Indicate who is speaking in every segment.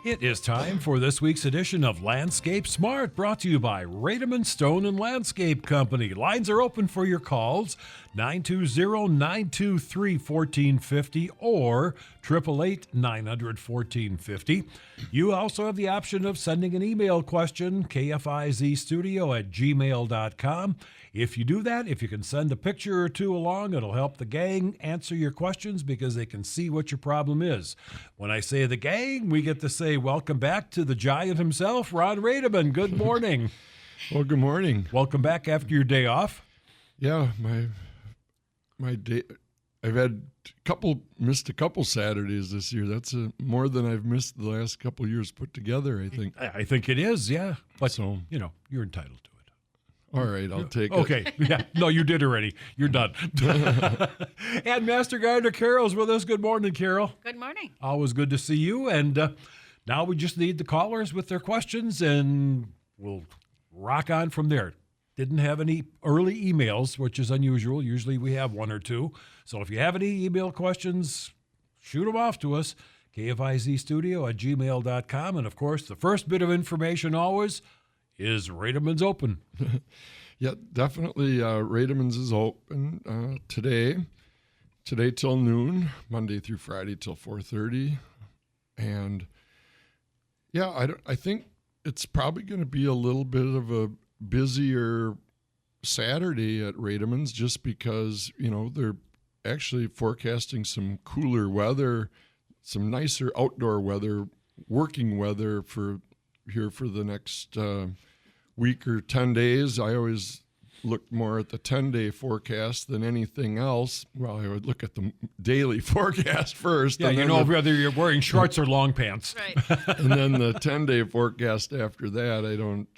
Speaker 1: It is time for this week's edition of Landscape Smart, brought to you by Rademann Stone and Landscape Company. Lines are open for your calls, 920-923-1450 or 888-900-1450. You also have the option of sending an email question, kfizstudio@gmail.com. If you do that, if you can send a picture or two along, it'll help the gang answer your questions because they can see what your problem is. When I say the gang, we get to say welcome back to the giant himself, Ron Rademann. Good morning.
Speaker 2: Well, good morning.
Speaker 1: Welcome back after your day off.
Speaker 2: Yeah, my day. I've missed a couple Saturdays this year. That's more than I've missed the last couple of years put together, I think.
Speaker 1: I think it is, yeah. But,
Speaker 2: so,
Speaker 1: you're entitled to it.
Speaker 2: All right, I'll take it.
Speaker 1: Okay, yeah. No, you did already. You're done. And Master Gardener Carol's with us. Good morning, Carol.
Speaker 3: Good morning.
Speaker 1: Always good to see you. And now we just need the callers with their questions, and we'll rock on from there. Didn't have any early emails, which is unusual. Usually we have one or two. So if you have any email questions, shoot them off to us, kfizstudio@gmail.com. And, of course, the first bit of information always is Rademann's open.
Speaker 2: Yeah, definitely. Rademann's is open today till noon, Monday through Friday till 4:30. And, yeah, I think it's probably going to be a little bit of a busier Saturday at Rademann's just because, they're actually forecasting some cooler weather, some nicer outdoor weather, working weather for the next week or 10 days. I always look more at the 10-day forecast than anything else. Well, I would look at the daily forecast first.
Speaker 1: Yeah, whether you're wearing shorts or long pants.
Speaker 3: Right.
Speaker 2: And then the 10-day forecast after that, I don't.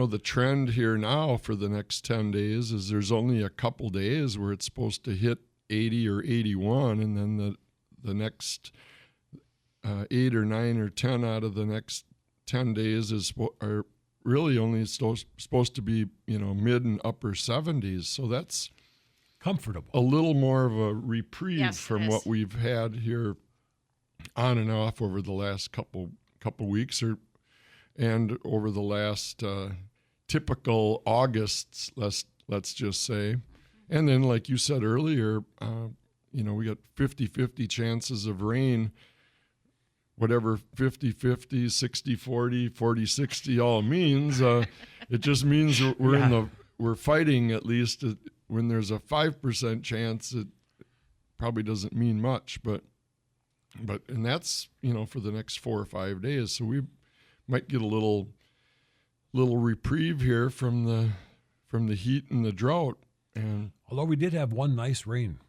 Speaker 2: The trend here now for the next 10 days is there's only a couple days where it's supposed to hit 80 or 81, and then the next 8 or 9 or 10 out of the next 10 days are really only supposed to be, mid and upper 70s. So that's
Speaker 1: comfortable.
Speaker 2: A little more of a reprieve from
Speaker 3: yes.
Speaker 2: what we've had here on and off over the last couple weeks and over the last typical Augusts, let's just say. And then, like you said earlier, we got 50-50 chances of rain. Whatever 50-50, 60-40, 40-60 all means, it just means we're fighting at least when there's a 5% chance. It probably doesn't mean much, but and that's for the next 4 or 5 days. So we might get a little reprieve here from the heat and the drought. And
Speaker 1: although we did have one nice rain.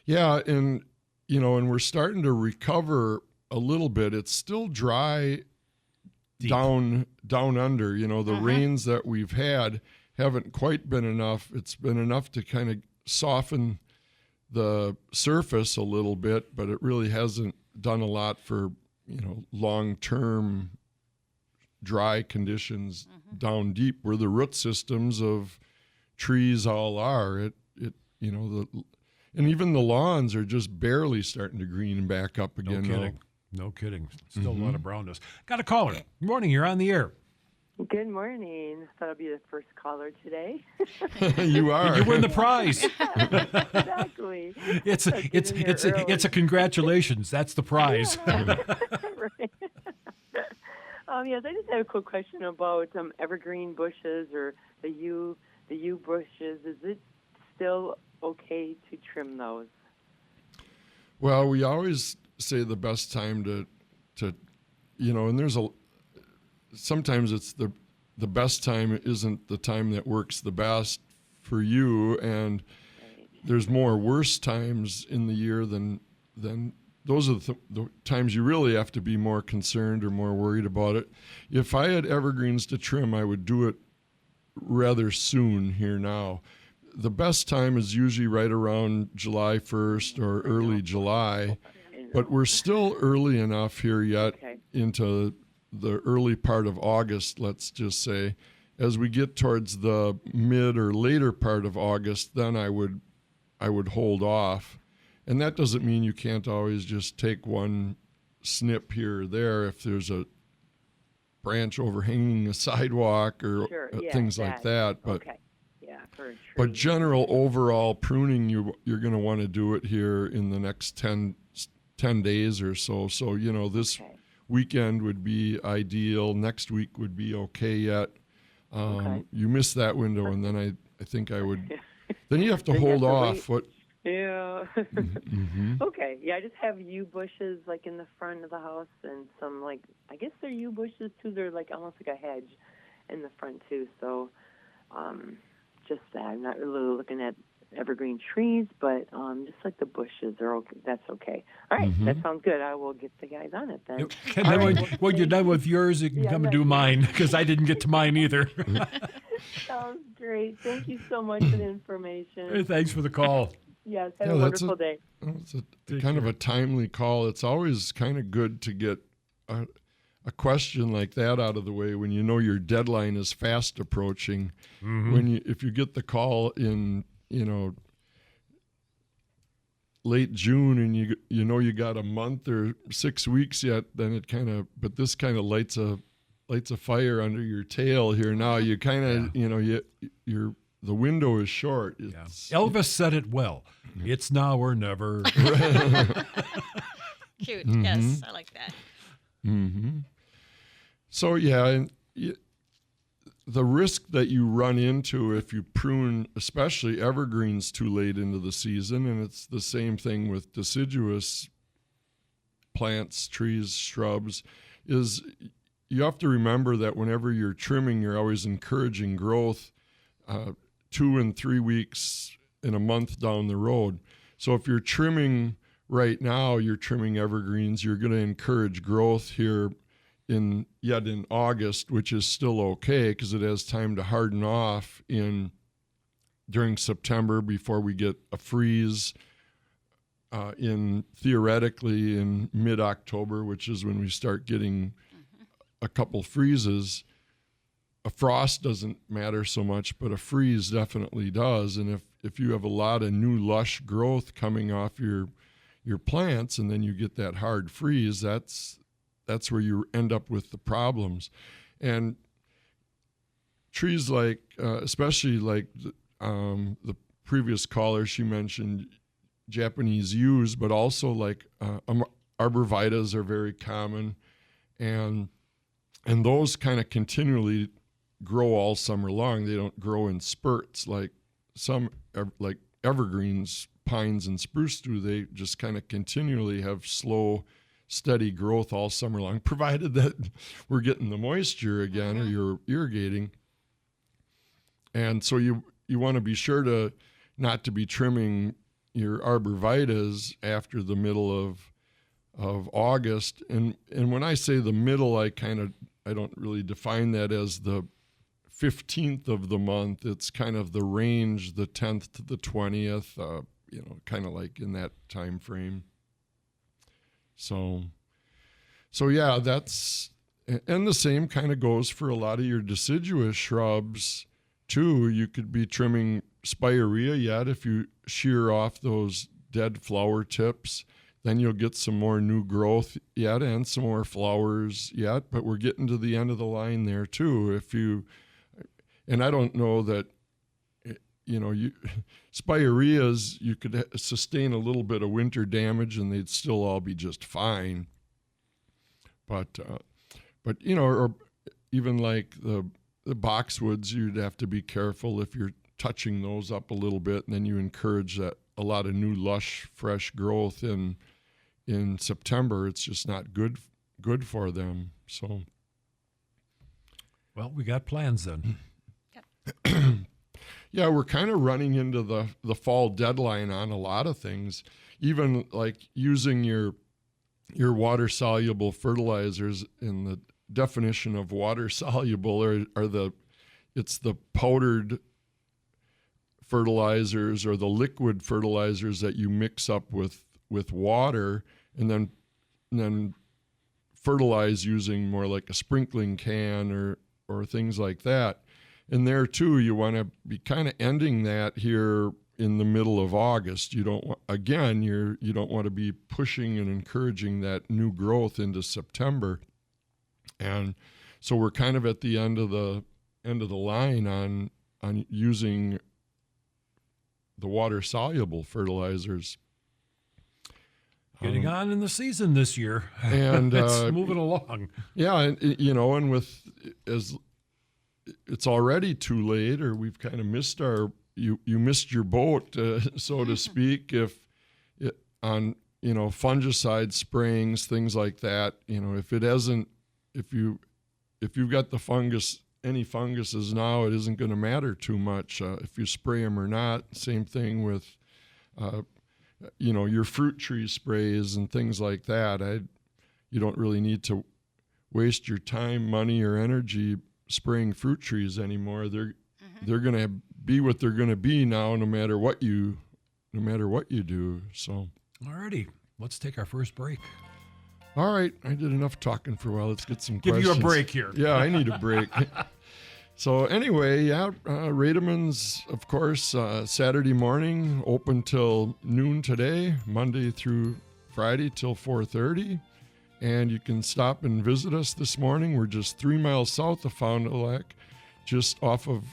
Speaker 2: Yeah, and we're starting to recover a little bit. It's still dry
Speaker 1: deep
Speaker 2: down under. The rains that we've had haven't quite been enough. It's been enough to kind of soften the surface a little bit, but it really hasn't done a lot for, long-term dry conditions down deep where the root systems of trees all are. And even the lawns are just barely starting to green back up again.
Speaker 1: No kidding. Still a lot of brownness. Got a caller. Good morning. You're on the air.
Speaker 4: Good morning. Thought I'd be the first caller today.
Speaker 2: You are.
Speaker 1: You win the prize.
Speaker 4: Exactly.
Speaker 1: It's a congratulations. That's the prize.
Speaker 4: Right. Yes, I just have a quick question about evergreen bushes or the yew bushes. Is it still okay to trim those?
Speaker 2: Well, we always say the best time to and there's sometimes it's the best time isn't the time that works the best for you, and there's more worse times in the year than those are the times you really have to be more concerned or more worried about it. If I had evergreens to trim, I would do it rather soon here now. The best time is usually right around July 1st or early July, but we're still early enough here yet into the early part of August, let's just say. As we get towards the mid or later part of August, then I would hold off. And that doesn't mean you can't always just take one snip here or there if there's a branch overhanging a sidewalk or
Speaker 4: Sure,
Speaker 2: things like that. But
Speaker 4: okay, yeah, for a tree.
Speaker 2: but general overall pruning, you're going to want to do it here in the next 10 days or so. So, this weekend would be ideal. Next week would be okay yet. You miss that window, and then I think I would. Then you have to hold off. What?
Speaker 4: Yeah.
Speaker 2: Mm-hmm.
Speaker 4: Okay. Yeah, I just have yew bushes like in the front of the house, and some I guess they're yew bushes too. They're like almost like a hedge in the front too. So, just that. I'm not really looking at evergreen trees, but just like the bushes are okay. That's okay. All right, that sounds good. I will get the guys on it then.
Speaker 1: And then when you're done with yours, you can come and do mine, because I didn't get to mine either.
Speaker 4: Sounds great. Thank you so much for the information.
Speaker 1: Hey, thanks for the call.
Speaker 4: Yes, have a wonderful day.
Speaker 2: It's kind of a timely call. It's always kind of good to get a question like that out of the way when you know your deadline is fast approaching. If you get the call in late June and you got a month or 6 weeks yet, then but this kind of lights a fire under your tail here. Now you kind of the window is short.
Speaker 1: Elvis said it well. It's now or never.
Speaker 3: Cute. Yes, I like that.
Speaker 2: So the risk that you run into if you prune, especially evergreens, too late into the season, and it's the same thing with deciduous plants, trees, shrubs, is you have to remember that whenever you're trimming, you're always encouraging growth 2 and 3 weeks in a month down the road. So if you're trimming right now, you're trimming evergreens, you're going to encourage growth here in August, which is still okay because it has time to harden off during September before we get a freeze theoretically in mid-October, which is when we start getting a couple freezes. A frost doesn't matter so much, but a freeze definitely does. And if you have a lot of new lush growth coming off your plants and then you get that hard freeze, that's where you end up with the problems. And trees like, especially like the previous caller, she mentioned Japanese yews, but also like arborvitaes are very common. And those kind of continually grow all summer long. They don't grow in spurts like some like evergreens, pines and spruce do. They just kind of continually have slow, steady growth all summer long, provided that we're getting the moisture again or you're irrigating. And so you want to be sure not to be trimming your arborvitaes after the middle of August. And when I say the middle, I don't really define that as the 15th of the month. It's kind of the range, the 10th to the 20th, kind of like in that time frame. So yeah, and the same kind of goes for a lot of your deciduous shrubs too. You could be trimming spirea yet. If you shear off those dead flower tips, then you'll get some more new growth yet and some more flowers yet, but we're getting to the end of the line there too. And I don't know that, spireas, you could sustain a little bit of winter damage and they'd still all be just fine. But or even like the boxwoods, you'd have to be careful if you're touching those up a little bit, and then you encourage a lot of new lush, fresh growth in September. It's just not good for them. So,
Speaker 1: well, we got plans then.
Speaker 2: Yeah, we're kind of running into the fall deadline on a lot of things, even like using your water-soluble fertilizers. In the definition of water-soluble it's the powdered fertilizers or the liquid fertilizers that you mix up with water and then fertilize using more like a sprinkling can or things like that. And there too, you want to be kind of ending that here in the middle of August. You don't you don't want to be pushing and encouraging that new growth into September. And so we're kind of at the end of the line on using the water soluble fertilizers.
Speaker 1: Getting on in the season this year,
Speaker 2: and
Speaker 1: it's moving along.
Speaker 2: Yeah, and and with as it's already too late, or we've kind of missed you missed your boat, so to speak. If on fungicide sprayings, things like that, if you've got any funguses now, it isn't going to matter too much if you spray them or not. Same thing with your fruit tree sprays and things like that. You don't really need to waste your time, money, or energy spraying fruit trees anymore. They're going to be what they're going to be now, no matter what you do. So,
Speaker 1: alrighty, let's take our first break.
Speaker 2: All right, I did enough talking for a while. Let's get some
Speaker 1: Give
Speaker 2: questions.
Speaker 1: you a break here.
Speaker 2: Yeah, I need a break. So anyway, Rademann's, of course, Saturday morning, open till noon today, Monday through Friday till 4:30. And you can stop and visit us this morning. We're just 3 miles south of Fond du Lac, just off of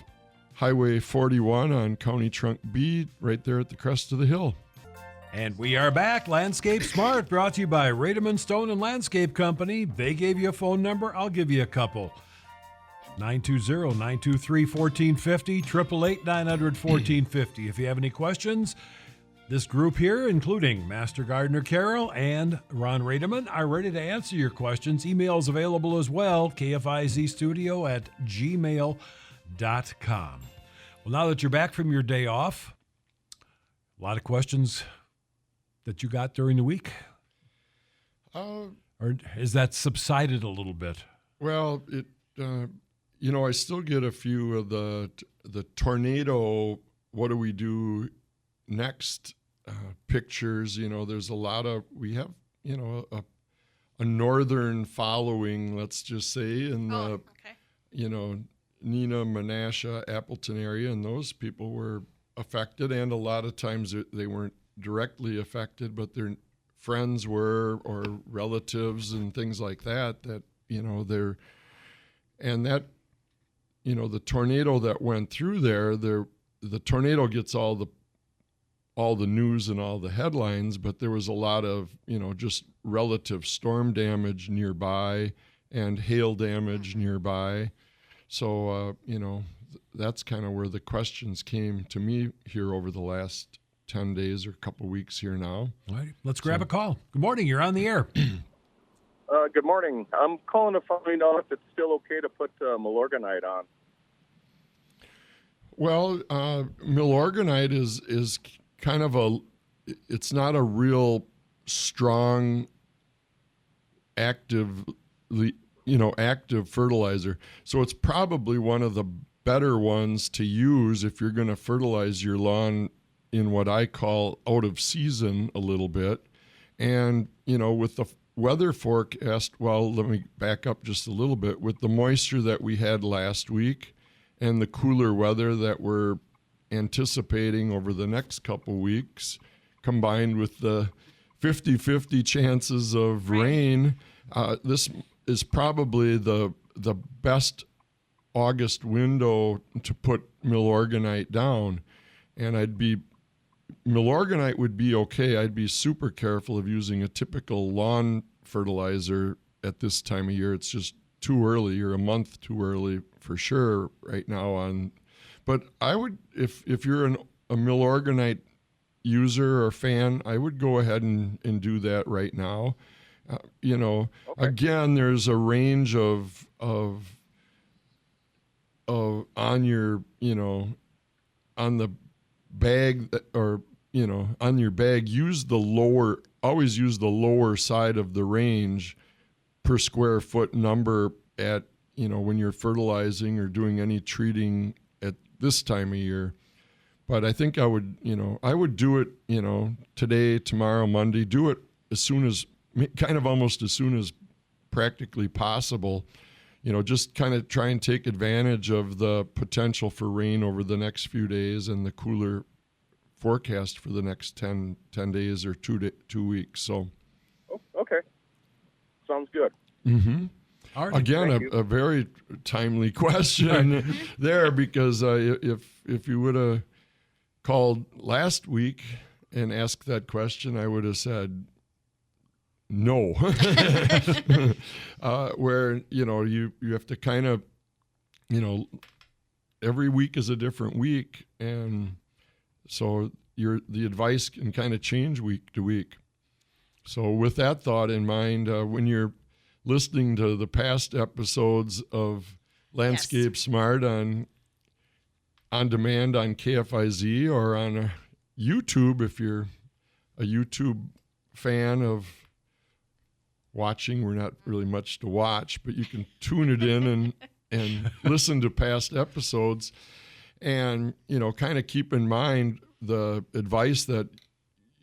Speaker 2: Highway 41 on County Trunk B, right there at the crest of the hill.
Speaker 1: And we are back. Landscape Smart, brought to you by Rademann Stone and Landscape Company. They gave you a phone number. I'll give you a couple. 920-923-1450, 888-900-1450. If you have any questions, this group here, including Master Gardener Carol and Ron Rademann, are ready to answer your questions. Emails available as well, kfizstudio@gmail.com. Well, now that you're back from your day off, a lot of questions that you got during the week? Or has that subsided a little bit?
Speaker 2: Well, I still get a few of the tornado, what do we do next pictures. There's a lot of, we have, a northern following, let's just say, in the, Neenah, Menasha, Appleton area, and those people were affected, and a lot of times they weren't directly affected, but their friends were, or relatives and things like that, they're, and that, the tornado that went through there, the tornado gets all the news and all the headlines, but there was a lot of, just relative storm damage nearby and hail damage nearby. So, that's kind of where the questions came to me here over the last 10 days or a couple weeks here now.
Speaker 1: All right, let's grab a call. Good morning. You're on the air.
Speaker 5: Good morning. I'm calling to find out if it's still okay to put milorganite on.
Speaker 2: Well, milorganite is kind of it's not a real strong, active fertilizer. So it's probably one of the better ones to use if you're going to fertilize your lawn in what I call out of season a little bit. And, with the weather forecast, well, let me back up just a little bit. With the moisture that we had last week and the cooler weather that we're anticipating over the next couple weeks, combined with the 50-50 chances of rain, this is probably the best August window to put milorganite down. And milorganite would be okay. I'd be super careful of using a typical lawn fertilizer at this time of year. It's just too early, or a month too early for sure right now. But I would, if you're a milorganite user or fan, I would go ahead and do that right now. Okay. Again, there's a range of on your, on the bag, or, on your bag, always use the lower side of the range per square foot number at, when you're fertilizing or doing any treating at this time of year. But I think I would do it, today, tomorrow, Monday, do it almost as soon as practically possible. Just kind of try and take advantage of the potential for rain over the next few days and the cooler forecast for the next 10 days or 2 weeks. So,
Speaker 5: Oh, okay. Sounds good.
Speaker 1: All right.
Speaker 2: again,
Speaker 5: Thank you.
Speaker 2: a very timely question there, because if you would have called last week and asked that question, I would have said no. Where, you have to kind of, every week is a different week, and so the advice can kind of change week to week. So with that thought in mind, when you're listening to the past episodes of Landscape Smart on demand on KFIZ or on YouTube, if you're a YouTube fan of watching, we're not really much to watch, but you can tune it in and listen to past episodes, and kind of keep in mind the advice that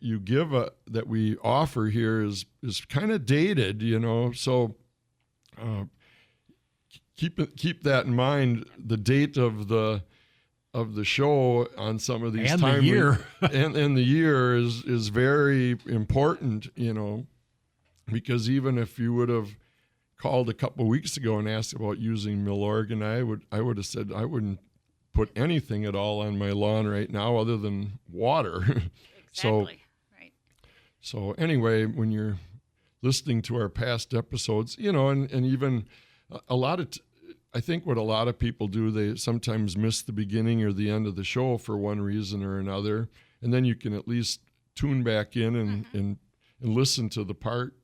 Speaker 2: you give that we offer here is kind of dated, so keep that in mind. The date of the show on some of these
Speaker 1: And
Speaker 2: timely,
Speaker 1: the year.
Speaker 2: and the year is very important, because even if you would have called a couple of weeks ago and asked about using Milorgan, I would have said I wouldn't put anything at all on my lawn right now other than water.
Speaker 3: Exactly. Right.
Speaker 2: So anyway, when you're listening to our past episodes, and even a lot of, I think what a lot of people do, they sometimes miss the beginning or the end of the show for one reason or another, and then you can at least tune back in and listen to the part,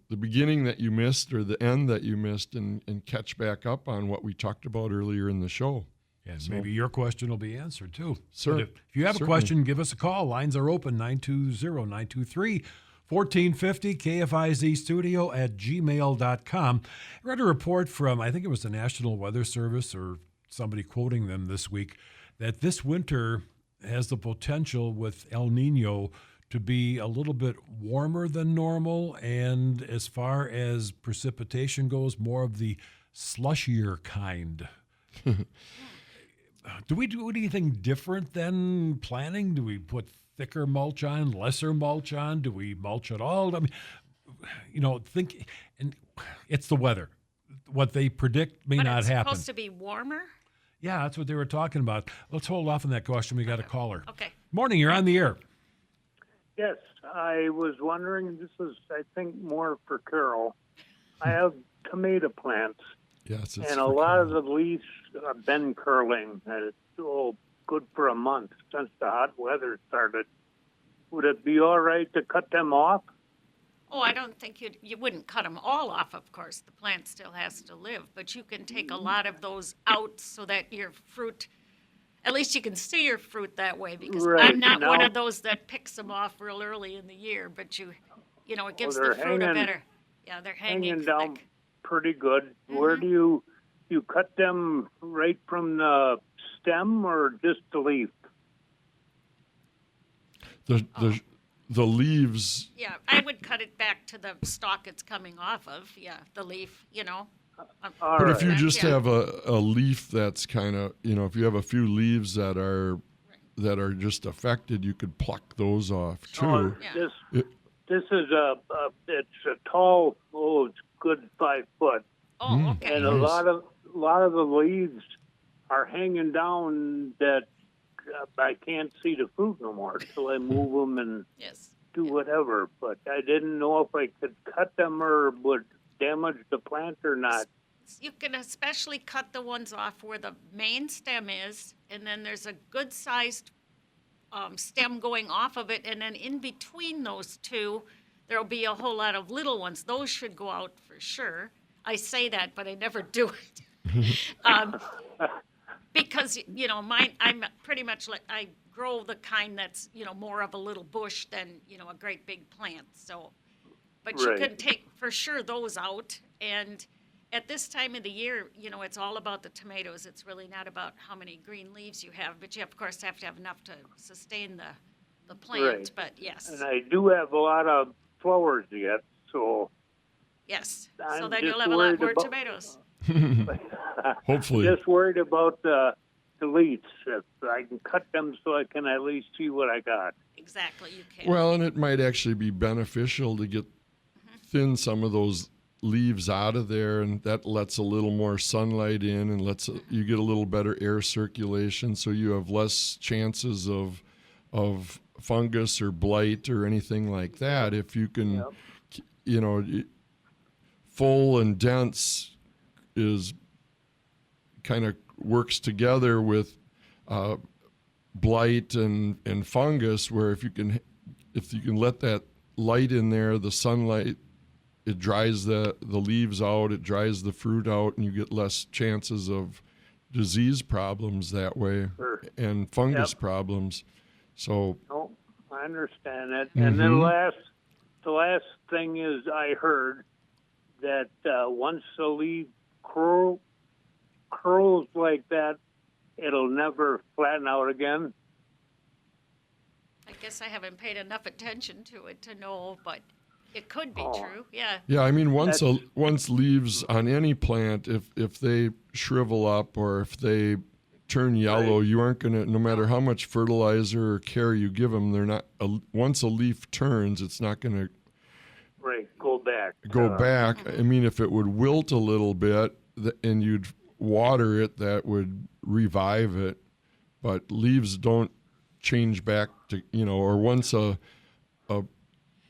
Speaker 2: the beginning that you missed or the end that you missed, and catch back up on what we talked about earlier in the show.
Speaker 1: And maybe your question will be answered too.
Speaker 2: Sure.
Speaker 1: But if you have a question, give us a call. Lines are open, 920-923-1450, KFIZ studio at gmail.com. I read a report from, I think it was the National Weather Service or somebody quoting them this week, that this winter has the potential with El Nino to be a little bit warmer than normal, and as far as precipitation goes, more of the slushier kind. Do we do anything different than planning? Do we put thicker mulch on, lesser mulch on? Do we mulch at all? I mean, and it's the weather. What they predict may
Speaker 3: But
Speaker 1: not
Speaker 3: it's
Speaker 1: happen.
Speaker 3: supposed to be warmer?
Speaker 1: Yeah, that's what they were talking about. Let's hold off on that question. We got a caller.
Speaker 3: Okay.
Speaker 1: Morning, you're on the air.
Speaker 6: Yes, I was wondering, this is, I think, more for Carol. I have tomato plants,
Speaker 2: Yes,
Speaker 6: and a lot of the leaves have been curling, and it's good for a month since the hot weather started. Would it be all right to cut them off?
Speaker 3: Oh, I don't think you wouldn't cut them all off, of course. The plant still has to live, but you can take a lot of those out so that your fruit, at least you can see your fruit that way, because
Speaker 6: Right.
Speaker 3: I'm not one
Speaker 6: Now-
Speaker 3: of those that picks them off real early in the year, but it gives
Speaker 6: they're
Speaker 3: the fruit a
Speaker 6: hanging-
Speaker 3: better, they're hanging
Speaker 6: down
Speaker 3: thick.
Speaker 6: pretty good. Where do you cut them right from the stem or just the leaf?
Speaker 2: The leaves.
Speaker 3: Yeah, I would cut it back to the stalk it's coming off of, the leaf,
Speaker 6: All
Speaker 2: But
Speaker 6: right.
Speaker 2: if you just
Speaker 3: Yeah.
Speaker 2: have a leaf that's kind of, if you have a few leaves that are just affected, you could pluck those off too.
Speaker 6: Oh,
Speaker 3: Yeah.
Speaker 6: this is it's a tall, it's good 5 foot.
Speaker 3: Oh, okay.
Speaker 6: And
Speaker 2: Nice.
Speaker 6: a lot of the leaves are hanging down that I can't see the fruit no more, so I move them and
Speaker 3: Yes.
Speaker 6: do whatever. But I didn't know if I could cut them or would damage the plant or not.
Speaker 3: You can especially cut the ones off where the main stem is, and then there's a good-sized stem going off of it, and then in between those two, there'll be a whole lot of little ones. Those should go out for sure. I say that, but I never do it. Because, mine, I'm pretty much like, I grow the kind that's, more of a little bush than, a great big plant. So, but you
Speaker 6: Right.
Speaker 3: can take for sure those out. And at this time of the year, it's all about the tomatoes. It's really not about how many green leaves you have, but you, of course, have to have enough to sustain the plant.
Speaker 6: Right.
Speaker 3: But yes,
Speaker 6: And I do have a lot of flowers yet, so
Speaker 3: yes. So
Speaker 6: I'm
Speaker 3: then
Speaker 6: just
Speaker 3: you'll have a lot
Speaker 6: worried
Speaker 3: more
Speaker 6: about-
Speaker 3: tomatoes.
Speaker 2: Hopefully.
Speaker 6: just worried about the leaves. If I can cut them so I can at least see what I got.
Speaker 3: Exactly, you can.
Speaker 2: Well, and it might actually be beneficial to get thin some of those leaves out of there, and that lets a little more sunlight in and lets you get a little better air circulation, so you have less chances of fungus or blight or anything like that. If you can, you know, full and dense is kind of works together with blight and fungus, where if you can let that light in there, the sunlight, it dries the leaves out, it dries the fruit out, and you get less chances of disease problems that way.
Speaker 6: Sure.
Speaker 2: And fungus problems. So
Speaker 6: Oh, I understand that. And then the last thing is, I heard that once the leaf curls like that, it'll never flatten out again.
Speaker 3: I guess I haven't paid enough attention to it to know, but it could be
Speaker 6: Oh.
Speaker 3: true. Yeah.
Speaker 2: yeah, I mean, once leaves on any plant, if they shrivel up or if they turn yellow, you aren't gonna, no matter how much fertilizer or care you give them, they're not. Once a leaf turns, it's not gonna
Speaker 6: Go back.
Speaker 2: go back. I mean, if it would wilt a little bit and you'd water it, that would revive it. But leaves don't change back to, you know, or once a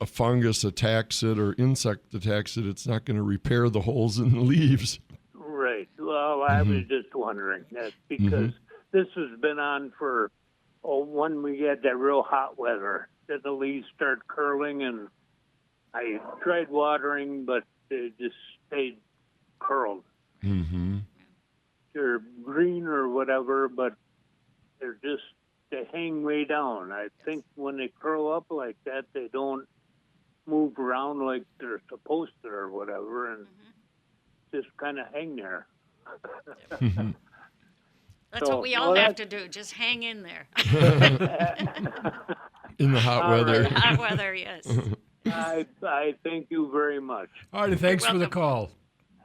Speaker 2: fungus attacks it or insect attacks it, it's not going to repair the holes in the leaves.
Speaker 6: Right. Well, I was just wondering that because this has been on for when we had that real hot weather, then the leaves start curling, and I tried watering, but they just stayed curled.
Speaker 2: Mm-hmm.
Speaker 6: They're green or whatever, but they hang way down. I think when they curl up like that, they don't move around like they're supposed to or whatever, and just kind of hang there.
Speaker 3: That's what we all have to do, just hang in there.
Speaker 2: In the hot weather.
Speaker 3: Hot weather, yes.
Speaker 6: I thank you very much.
Speaker 1: All right, thanks for the
Speaker 3: welcome.
Speaker 1: call.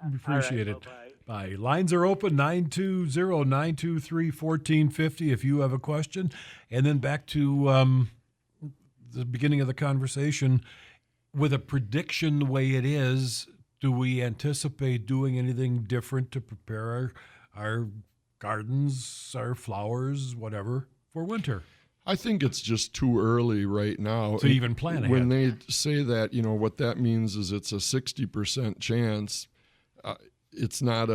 Speaker 1: We appreciate it.
Speaker 6: Bye-bye.
Speaker 1: Bye. Lines are open, 920-923-1450 if you have a question. And then back to the beginning of the conversation, with a prediction the way it is, do we anticipate doing anything different to prepare our gardens, our flowers, whatever, for winter?
Speaker 2: I think it's just too early right now
Speaker 1: To even plan ahead.
Speaker 2: When they say that, you know, what that means is it's a 60% chance. It's not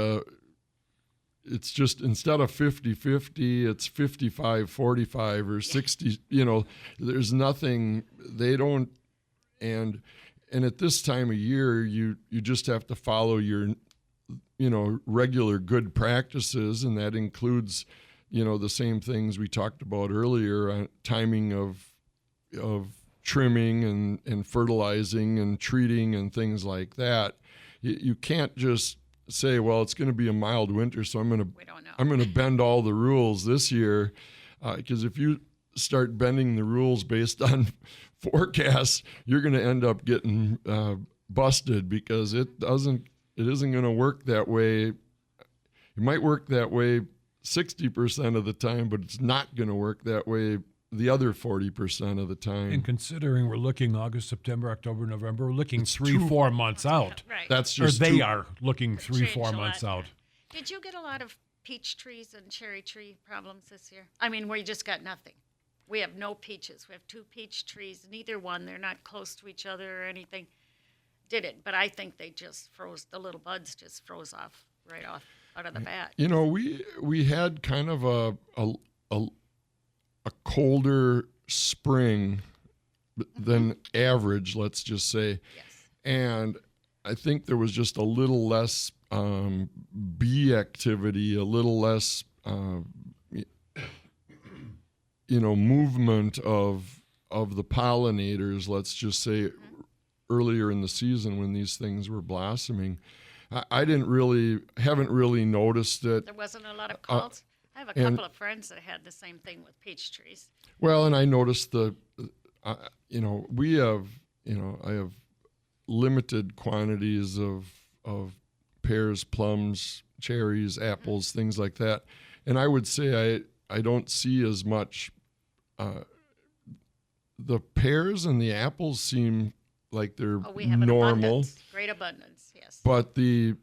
Speaker 2: it's just, instead of 50-50, it's 55-45 or 60, you know, there's nothing, they don't, and at this time of year, you just have to follow your, you know, regular good practices, and that includes, you know, the same things we talked about earlier, timing of trimming and fertilizing and treating and things like that. You can't just say, well, it's going to be a mild winter, so I'm going to bend all the rules this year, because if you start bending the rules based on forecasts, you're going to end up getting busted, because it isn't going to work that way. It might work that way 60% of the time, but it's not going to work that way the other 40% of the time.
Speaker 1: And considering we're looking August, September, October, November, we're looking 3-4 months out.
Speaker 3: Right.
Speaker 2: That's
Speaker 1: Or
Speaker 2: just
Speaker 1: they are looking 3-4
Speaker 3: Change a
Speaker 1: months
Speaker 3: lot.
Speaker 1: out.
Speaker 3: Did you get a lot of peach trees and cherry tree problems this year? I mean, we just got nothing. We have no peaches. We have 2 peach trees. Neither one, they're not close to each other or anything. Did it, but I think they just froze. The little buds just froze off right off out of the bat.
Speaker 2: You know, we had kind of a colder spring than average, let's just say.
Speaker 3: Yes.
Speaker 2: And I think there was just a little less bee activity, a little less, you know, movement of the pollinators, let's just say, earlier in the season when these things were blossoming. I haven't really noticed it.
Speaker 3: There wasn't a lot of calls. I have a
Speaker 2: and-
Speaker 3: couple of friends that had the same thing with peach trees.
Speaker 2: Well, and I noticed you know, I have limited quantities of pears, plums, cherries, apples, things like that. and I would say I don't see as much. The pears and the apples seem like they're
Speaker 3: Oh, we have an
Speaker 2: normal,
Speaker 3: abundance, great abundance, yes.
Speaker 2: but the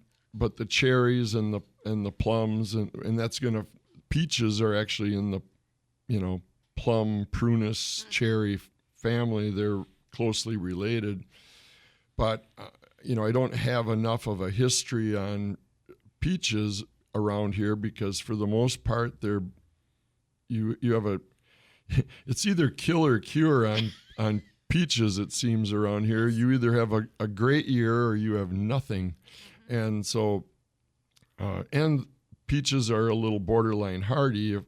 Speaker 2: cherries and the plums and that's gonna peaches are actually in the plum prunus cherry family. They're closely related, but I don't have enough of a history on peaches around here because for the most part you have a it's either kill or cure on peaches, it seems, around here. You either have a great year or you have nothing. And so and peaches are a little borderline hardy.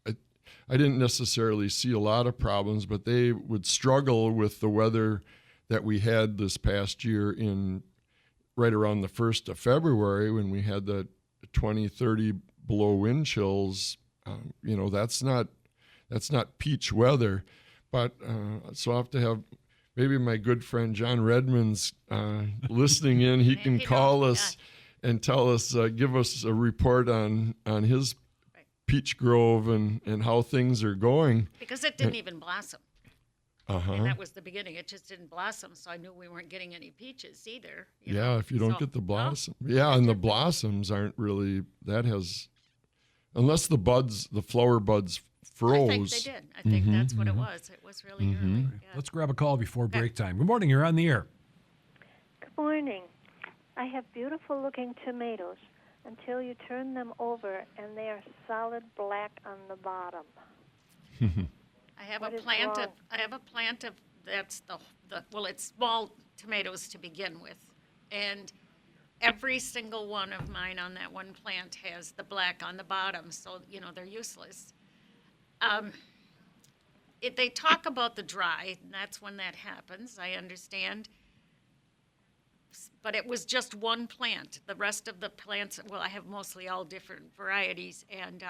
Speaker 2: I didn't necessarily see a lot of problems, but they would struggle with the weather that we had this past year in right around the 1st of February when we had the 20, 30 below wind chills. That's not peach weather, but so I'll have to have maybe my good friend John Rademan's listening in. He can call us and tell us, give us a report on his peach grove and how things are going.
Speaker 3: Because it didn't even blossom.
Speaker 2: Uh-huh.
Speaker 3: And that was the beginning. It just didn't blossom, so I knew we weren't getting any peaches either.
Speaker 2: Yeah, if you don't get the blossom. Yeah, and the blossoms aren't really, unless the flower buds froze.
Speaker 3: I think they did. I think that's what it was. It was really early. Yeah.
Speaker 1: Let's grab a call before break time. Good morning. You're on the air.
Speaker 7: Good morning. I have beautiful looking tomatoes until you turn them over and they are solid black on the bottom.
Speaker 3: I have
Speaker 7: What
Speaker 3: a
Speaker 7: is
Speaker 3: plant
Speaker 7: wrong?
Speaker 3: of that's it's small tomatoes to begin with. And every single one of mine on that one plant has the black on the bottom, so they're useless. They talk about the dry, and that's when that happens, I understand. But it was just one plant. The rest of the plants, I have mostly all different varieties, and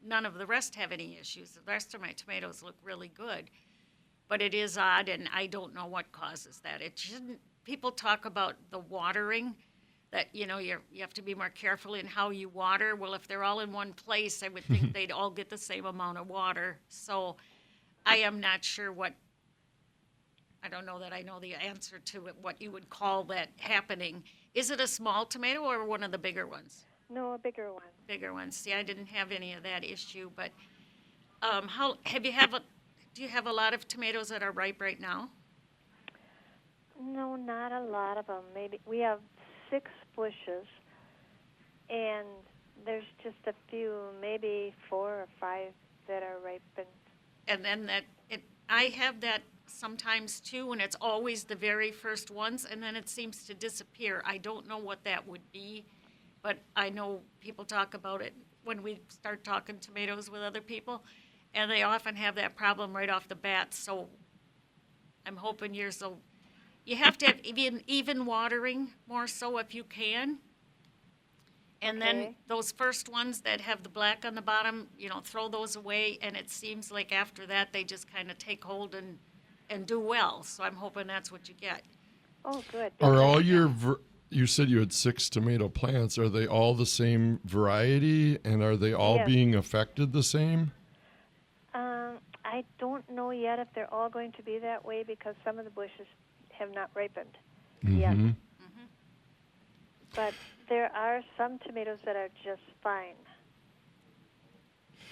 Speaker 3: none of the rest have any issues. The rest of my tomatoes look really good. But it is odd, and I don't know what causes that. It shouldn't. People talk about the watering, that you have to be more careful in how you water. Well, if they're all in one place, I would think they'd all get the same amount of water. So I am not sure I don't know that I know the answer to it, what you would call that happening. Is it a small tomato or one of the bigger ones?
Speaker 7: No, a bigger one.
Speaker 3: Bigger ones. See, I didn't have any of that issue, but do you have a lot of tomatoes that are ripe right now?
Speaker 7: No, not a lot of them. Maybe we have 6 bushes, and there's just a few, maybe 4 or 5 that are ripened.
Speaker 3: And then I have that sometimes too, and it's always the very first ones, and then it seems to disappear. I don't know what that would be, but I know people talk about it when we start talking tomatoes with other people, and they often have that problem right off the bat. So I'm hoping you have to have even watering more so if you can. And then
Speaker 7: Okay.
Speaker 3: those first ones that have the black on the bottom, throw those away, and it seems like after that they just kind of take hold and do well. So I'm hoping that's what you get.
Speaker 7: Oh, good.
Speaker 2: Are all you said you had 6 tomato plants. Are they all the same variety, and are they all
Speaker 7: Yes.
Speaker 2: being affected the same?
Speaker 7: I don't know yet if they're all going to be that way because some of the bushes have not ripened yet. But there are some tomatoes that are just fine.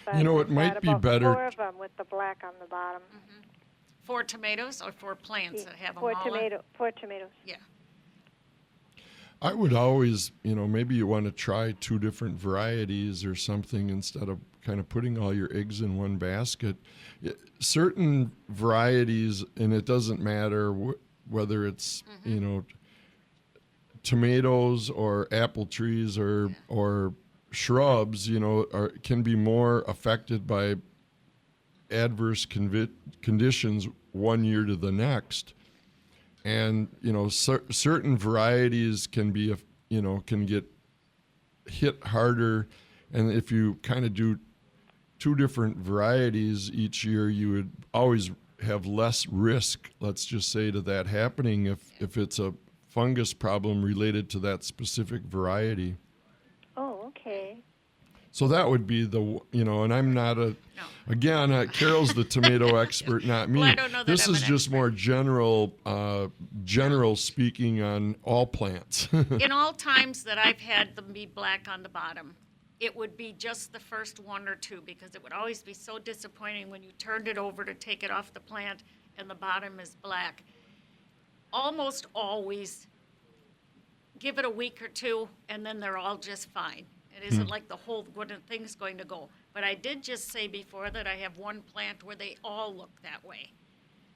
Speaker 7: But
Speaker 2: It
Speaker 7: I've
Speaker 2: might
Speaker 7: got
Speaker 2: be
Speaker 7: about
Speaker 2: better.
Speaker 7: 4 of them with the black on the bottom.
Speaker 3: 4 tomatoes or 4 plants that have them
Speaker 7: 4
Speaker 3: all?4
Speaker 7: tomatoes.
Speaker 3: Yeah.
Speaker 2: I would always, maybe you want to try 2 different varieties or something instead of kind of putting all your eggs in one basket. Certain varieties, and it doesn't matter whether it's, tomatoes or apple trees or shrubs, can be more affected by adverse conditions one year to the next. And, certain varieties can be, can get hit harder. And if you kind of do 2 different varieties each year, you would always have less risk, let's just say, to that happening if it's a fungus problem related to that specific variety.
Speaker 7: Oh, okay.
Speaker 2: So that would be the, and I'm not
Speaker 3: No.
Speaker 2: again, Carol's the tomato expert, not me.
Speaker 3: Well, I don't know that
Speaker 2: This
Speaker 3: I'm
Speaker 2: is
Speaker 3: an
Speaker 2: just
Speaker 3: expert.
Speaker 2: more general speaking on all plants.
Speaker 3: In all times that I've had them be black on the bottom, it would be just the first one or two, because it would always be so disappointing when you turned it over to take it off the plant and the bottom is black. Almost always give it a week or two and then they're all just fine. It isn't like the whole thing's going to go. But I did just say before that I have one plant where they all look that way.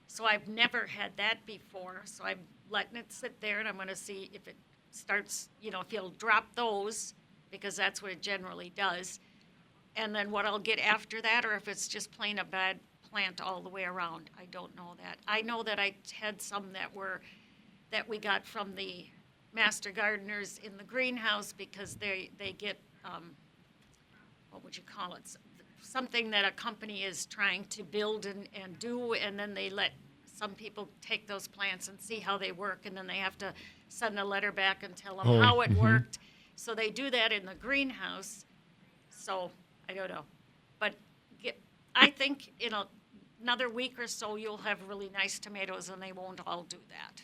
Speaker 3: So I've never had that before. So I'm letting it sit there and I'm going to see if it starts, if you'll drop those, because that's what it generally does. And then what I'll get after that, or if it's just plain a bad plant all the way around. I don't know that. I know that I had some that we got from the master gardeners in the greenhouse, because they get, what would you call it? Something that a company is trying to build and do, and then they let some people take those plants and see how they work, and then they have to send a letter back and tell them how it worked. So they do that in the greenhouse. So I don't know. But I think in another week or so, you'll have really nice tomatoes, and they won't all do that.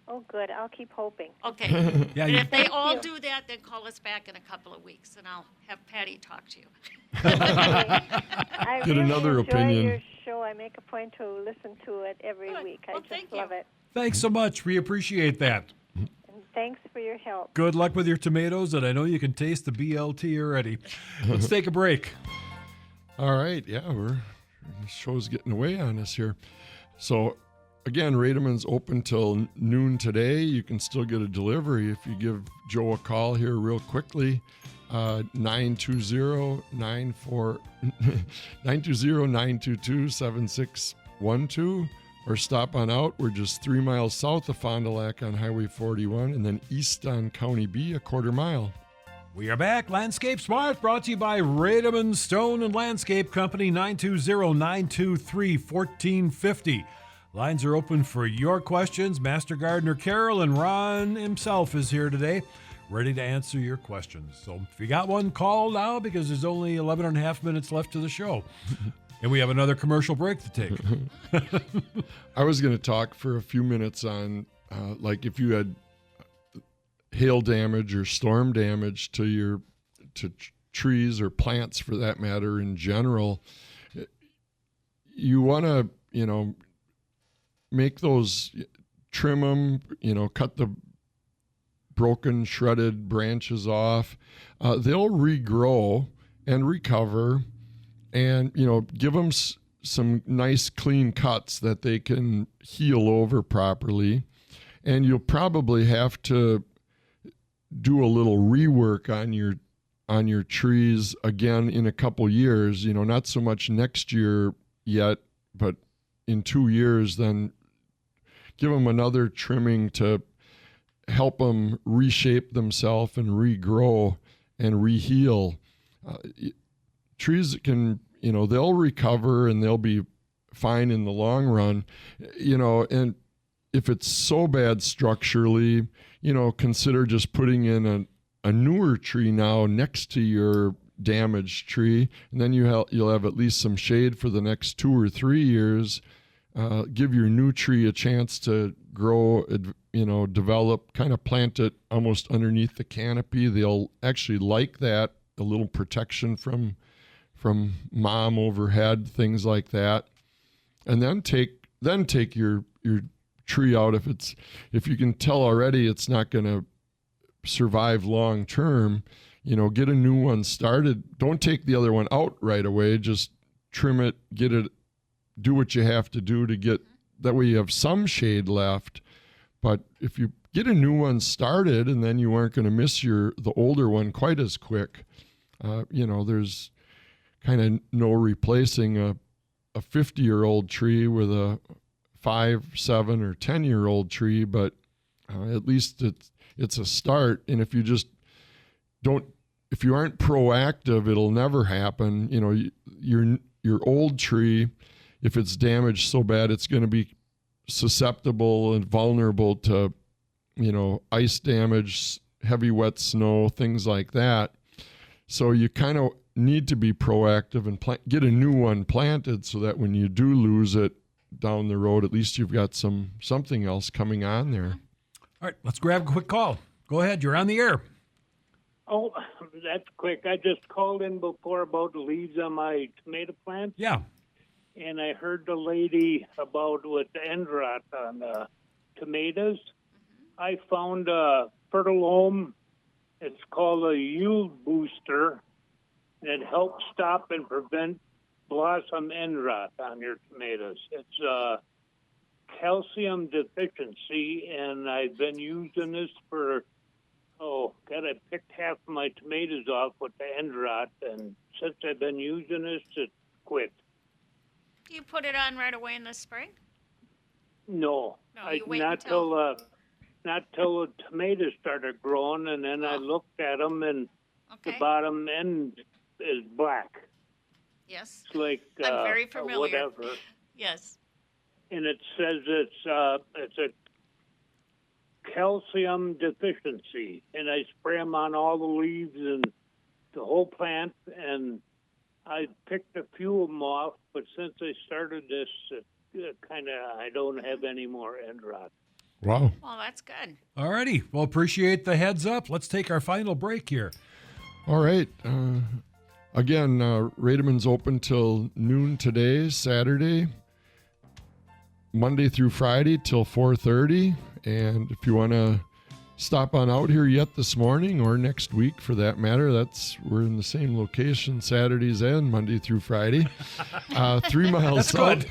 Speaker 7: Oh, good. I'll keep hoping.
Speaker 3: Okay.
Speaker 1: Yeah,
Speaker 3: And
Speaker 1: you-
Speaker 3: if they
Speaker 7: Thank
Speaker 3: all
Speaker 7: you.
Speaker 3: do that, then call us back in a couple of weeks, and I'll have Patty talk to you.
Speaker 7: I
Speaker 2: Get
Speaker 7: really
Speaker 2: another
Speaker 7: enjoy
Speaker 2: opinion.
Speaker 7: your show. I make a point to listen to it every
Speaker 3: Good.
Speaker 7: week. I
Speaker 3: Well,
Speaker 7: just
Speaker 3: thank
Speaker 7: love
Speaker 3: you.
Speaker 7: it.
Speaker 1: Thanks so much. We appreciate that.
Speaker 7: And thanks for your help.
Speaker 1: Good luck with your tomatoes, and I know you can taste the BLT already. Let's take a break.
Speaker 2: All right, yeah, the show's getting away on us here. So, again, Rademann's open till noon today. You can still get a delivery if you give Joe a call here real quickly. 920-922-7612, or stop on out. We're just 3 miles south of Fond du Lac on Highway 41, and then east on County B, a quarter mile.
Speaker 1: We are back. Landscape Smart, brought to you by Rademann Stone and Landscape Company, 920-923-1450. Lines are open for your questions. Master Gardener Carol and Ron himself is here today, ready to answer your questions. So if you got one, call now, because there's only 11 and a half minutes left to the show. And we have another commercial break to take.
Speaker 2: I was going to talk for a few minutes on, like, if you had hail damage or storm damage to trees or plants, for that matter, in general, you want to, make those, trim them, cut the broken, shredded branches off. They'll regrow and recover, and, give them some nice clean cuts that they can heal over properly. And you'll probably have to do a little rework on your trees again in a couple years, not so much next year yet, but in 2 years, then give them another trimming to help them reshape themselves and regrow and reheal. Trees can, they'll recover and they'll be fine in the long run, and if it's so bad structurally, consider just putting in a newer tree now next to your damaged tree, and then you'll have at least some shade for the next 2 or 3 years. Give your new tree a chance to grow, develop, kind of plant it almost underneath the canopy. They'll actually like that, a little protection from mom overhead, things like that. And then take your tree out if you can tell already it's not going to survive long term. Get a new one started. Don't take the other one out right away. Just trim it, get it, do what you have to do to get that way you have some shade left. But if you get a new one started, and then you aren't going to miss the older one quite as quick. There's kind of no replacing a 50-year-old tree with a 5, 7, or 10-year-old tree, but at least it's a start. And if you just if you aren't proactive, it'll never happen. Your old tree, if it's damaged so bad, it's going to be susceptible and vulnerable to, ice damage, heavy wet snow, things like that. So you kind of need to be proactive and get a new one planted so that when you do lose it down the road, at least you've got something else coming on there.
Speaker 1: All right, let's grab a quick call. Go ahead. You're on the air.
Speaker 6: Oh, that's quick. I just called in before about the leaves on my tomato plants.
Speaker 1: Yeah.
Speaker 6: And I heard the lady about with the end rot on the tomatoes. I found a fertilome. It's called a yield booster. And it helps stop and prevent blossom end rot on your tomatoes. It's calcium deficiency, and I've been using this for, I picked half of my tomatoes off with the end rot, and since I've been using this, it quit.
Speaker 3: Do you put it on right away in the spring?
Speaker 6: No,
Speaker 3: you wait
Speaker 6: not till the tomatoes started growing, and then I looked at them, and the
Speaker 3: Okay.
Speaker 6: bottom end is black.
Speaker 3: Yes.
Speaker 6: It's like
Speaker 3: I'm very familiar.
Speaker 6: whatever.
Speaker 3: Yes.
Speaker 6: And it says it's a calcium deficiency, and I spray them on all the leaves and the whole plant, and I picked a few of them off, but since I started this, I don't have any more end rot.
Speaker 2: Wow.
Speaker 3: Well, that's good.
Speaker 1: All righty. Well, appreciate the heads up. Let's take our final break here.
Speaker 2: All right. Again, Rademann's open till noon today, Saturday, Monday through Friday till 4:30. And if you want to stop on out here yet this morning or next week for that matter, we're in the same location Saturdays and Monday through Friday. 3 miles south,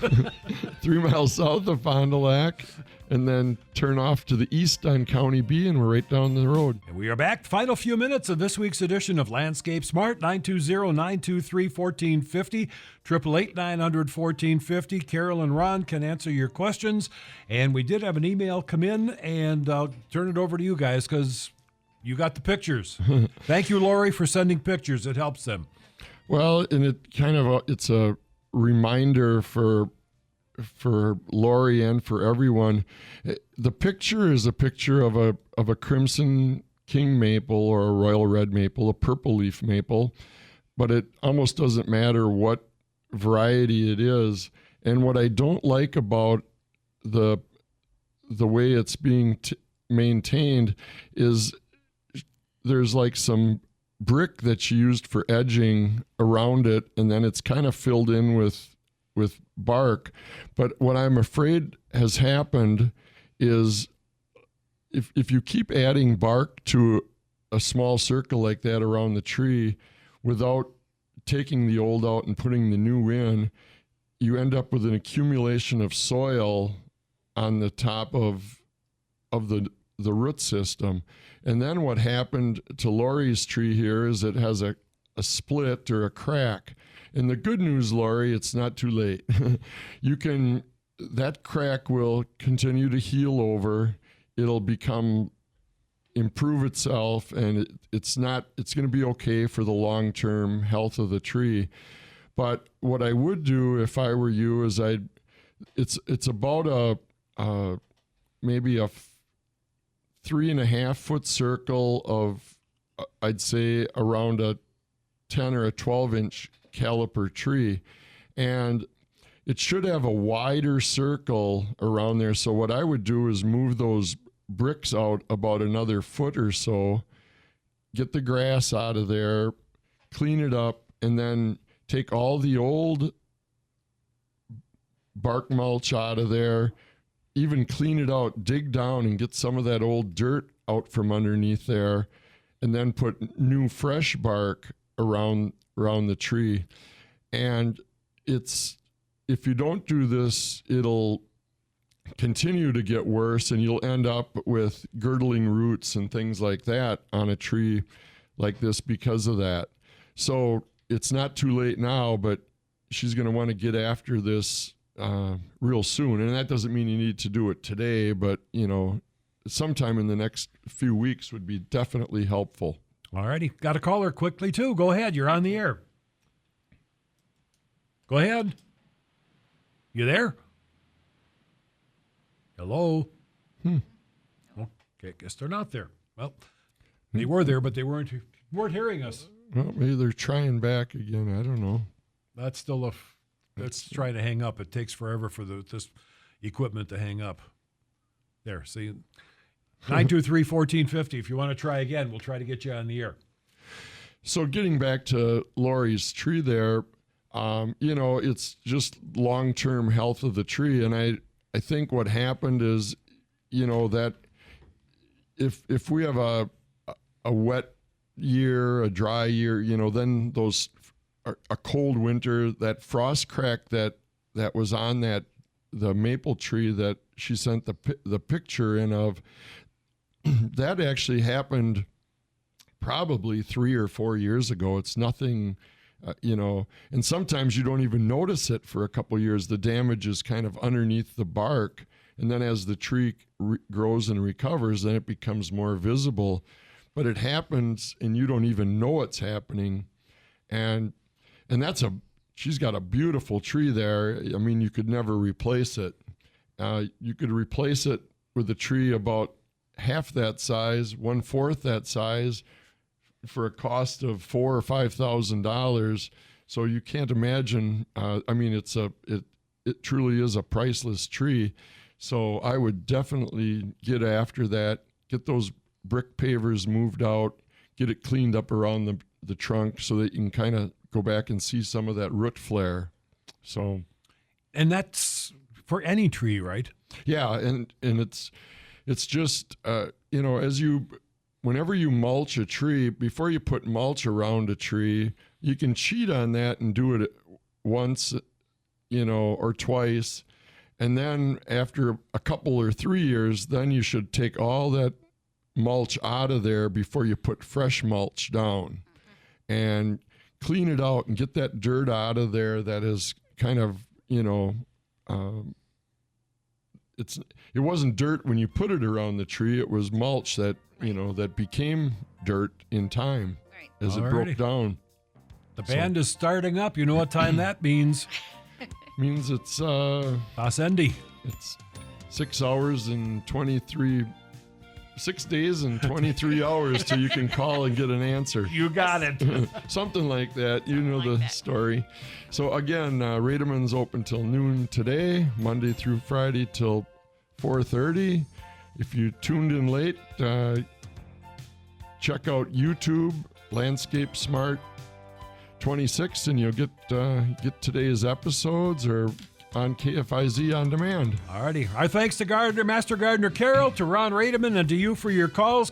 Speaker 2: 3 miles south of Fond du Lac, and then turn off to the east on County B, and we're right down the road.
Speaker 1: And we are back. Final few minutes of this week's edition of Landscape Smart. 920-923-1450, 888-900-1450. Carol and Ron can answer your questions. And we did have an email come in, and I'll turn it over to you guys because you got the pictures. Thank you, Lori, for sending pictures. It helps them.
Speaker 2: Well, and it's a reminder for Lori and for everyone. The picture is a picture of a crimson king maple or a royal red maple, a purple leaf maple, but it almost doesn't matter what variety it is. And what I don't like about the way it's being maintained is there's like some brick that she used for edging around it, and then it's kind of filled in with bark. But what I'm afraid has happened is if you keep adding bark to a small circle like that around the tree without taking the old out and putting the new in, you end up with an accumulation of soil on the top of the root system. And then what happened to Lori's tree here is it has a split or a crack. And the good news, Lori, it's not too late. That crack will continue to heal over. It'll improve itself, and it's going to be okay for the long-term health of the tree. But what I would do if I were you is it's about maybe a 3.5 foot circle of, I'd say around a 10 or a 12 inch caliper tree, and it should have a wider circle around there. So what I would do is move those bricks out about another foot or so, get the grass out of there, clean it up, and then take all the old bark mulch out of there, even clean it out, dig down and get some of that old dirt out from underneath there, and then put new fresh bark around the tree. And if you don't do this, it'll continue to get worse, and you'll end up with girdling roots and things like that on a tree like this because of that. So it's not too late now, but she's going to want to get after this real soon. And that doesn't mean you need to do it today, but sometime in the next few weeks would be definitely helpful.
Speaker 1: All righty. Got a caller quickly, too. Go ahead. You're on the air. Go ahead. You there? Hello? Okay, guess they're not there. Well, they were there, but they weren't hearing us.
Speaker 2: Well, maybe they're trying back again. I don't know.
Speaker 1: That's still let's try to hang up. It takes forever for this equipment to hang up. There, see, 923-1450. If you want to try again, we'll try to get you on the air.
Speaker 2: So getting back to Lori's tree there, it's just long-term health of the tree. And I think what happened is, that if we have a wet year, a dry year, then a cold winter, that frost crack that was on the maple tree that she sent the picture in of, that actually happened probably 3 or 4 years ago. It's nothing, and sometimes you don't even notice it for a couple of years. The damage is kind of underneath the bark. And then as the tree grows and recovers, then it becomes more visible. But it happens and you don't even know it's happening. And she's got a beautiful tree there. I mean, you could never replace it. You could replace it with a tree about half that size, 1/4 that size, for a cost of $4,000 or $5,000. So you can't imagine. It truly is a priceless tree. So I would definitely get after that. Get those brick pavers moved out. Get it cleaned up around the trunk so that you can kind of go back and see some of that root flare. So,
Speaker 1: and that's for any tree, right?
Speaker 2: Yeah, and it's just whenever you mulch a tree, before you put mulch around a tree, you can cheat on that and do it once, or twice. And then after a couple or 3 years, then you should take all that mulch out of there before you put fresh mulch down, and clean it out and get that dirt out of there that is kind of, it wasn't dirt when you put it around the tree. It was mulch that, that became dirt in time as it broke down.
Speaker 1: The band is starting up. You know what time that means?
Speaker 2: Means it's
Speaker 1: Ascendi.
Speaker 2: It's 6 hours and 6 days and 23 hours till you can call and get an answer.
Speaker 1: You got it.
Speaker 2: Something like that. You know the story. So again, Rademann's open till noon today, Monday through Friday till 4:30. If you tuned in late, check out YouTube, Landscape Smart 26, and you'll get today's episodes or on KFIZ On Demand.
Speaker 1: Alrighty. Our thanks to Master Gardener Carol, to Ron Rademann, and to you for your calls.